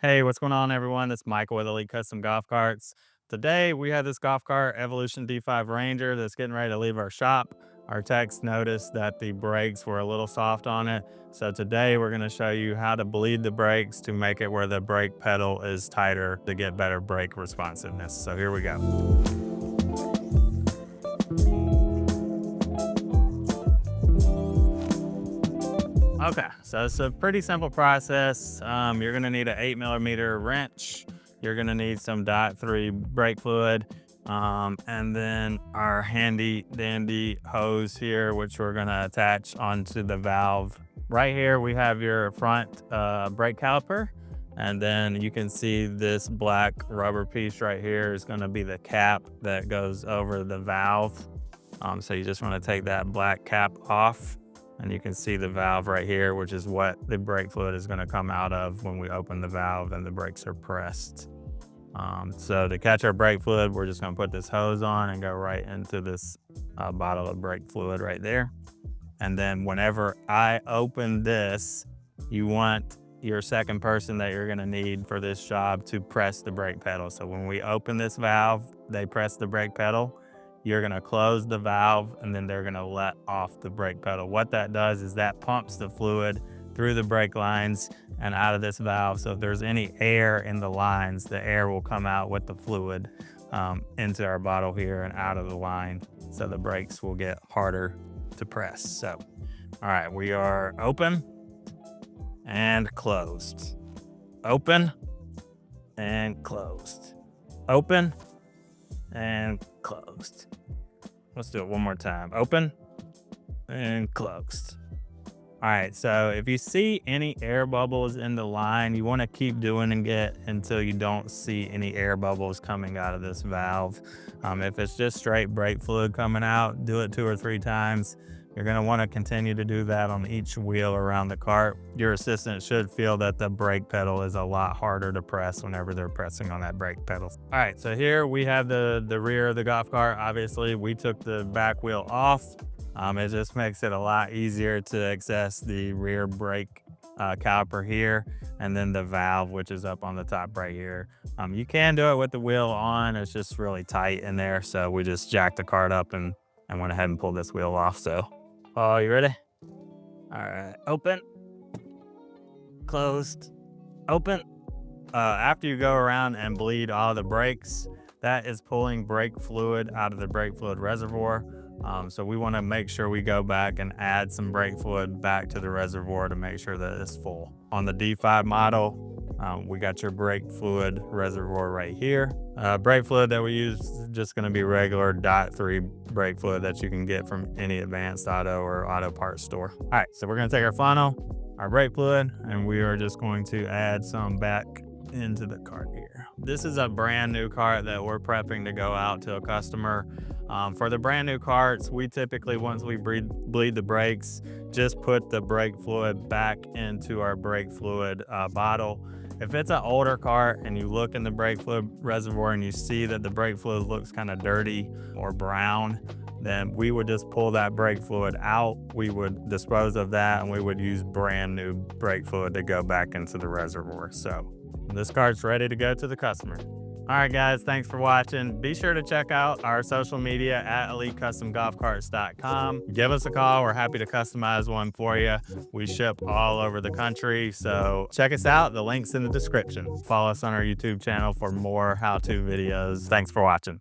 Hey, what's going on, everyone? It's Michael with Elite Custom Golf Carts. Today, we have this golf cart, Evolution D5 Ranger, that's getting ready to leave our shop. Our techs noticed that the brakes were a little soft on it. So today, we're going to show you how to bleed the brakes to make it where the brake pedal is tighter to get better brake responsiveness. So here we go. Okay, so it's a pretty simple process. You're gonna need an 8 mm wrench. You're gonna need some .3 brake fluid, and then our handy dandy hose here, which we're gonna attach onto the valve. Right here, we have your front brake caliper, and then you can see this black rubber piece right here is gonna be the cap that goes over the valve. So you just wanna take that black cap off, and you can see the valve right here, which is what the brake fluid is going to come out of when we open the valve and the brakes are pressed. So to catch our brake fluid, we're just going to put this hose on and go right into this bottle of brake fluid right there. And then whenever I open this, you want your second person that you're going to need for this job to press the brake pedal. So when we open this valve, they press the brake pedal. You're going to close the valve, and then they're going to let off the brake pedal. What that does is that pumps the fluid through the brake lines and out of this valve. So if there's any air in the lines, the air will come out with the fluid into our bottle here and out of the line. So the brakes will get harder to press. So, all right, we are open and closed. Open and closed. Open and closed. Let's do it one more time. Open and closed. All right, so if you see any air bubbles in the line, you want to keep doing it until you don't see any air bubbles coming out of this valve. If it's just straight brake fluid coming out, do it 2 or 3 times. You're going to want to continue to do that on each wheel around the cart. Your assistant should feel that the brake pedal is a lot harder to press whenever they're pressing on that brake pedal. All right, so here we have the rear of the golf cart. Obviously, we took the back wheel off. It just makes it a lot easier to access the rear brake caliper here, and then the valve, which is up on the top right here. You can do it with the wheel on. It's just really tight in there, so we just jacked the cart up and went ahead and pulled this wheel off. So, oh, you ready? All right, open, closed, open. After you go around and bleed all the brakes, that is pulling brake fluid out of the brake fluid reservoir. So we want to make sure we go back and add some brake fluid back to the reservoir to make sure that it's full. On the D5 model, we got your brake fluid reservoir right here. Brake fluid that we use is just going to be regular .3 brake fluid that you can get from any Advanced Auto or auto parts store. All right, so we're going to take our funnel, our brake fluid, and we are just going to add some back into the cart here. This is a brand new cart that we're prepping to go out to a customer. For the brand new carts, we typically, once we bleed the brakes, just put the brake fluid back into our brake fluid bottle. If it's an older cart and you look in the brake fluid reservoir and you see that the brake fluid looks kind of dirty or brown, then we would just pull that brake fluid out. We would dispose of that, and we would use brand new brake fluid to go back into the reservoir. So this cart's ready to go to the customer. All right, guys, thanks for watching. Be sure to check out our social media at EliteCustomGolfCarts.com. Give us a call. We're happy to customize one for you. We ship all over the country, so check us out. The link's in the description. Follow us on our YouTube channel for more how-to videos. Thanks for watching.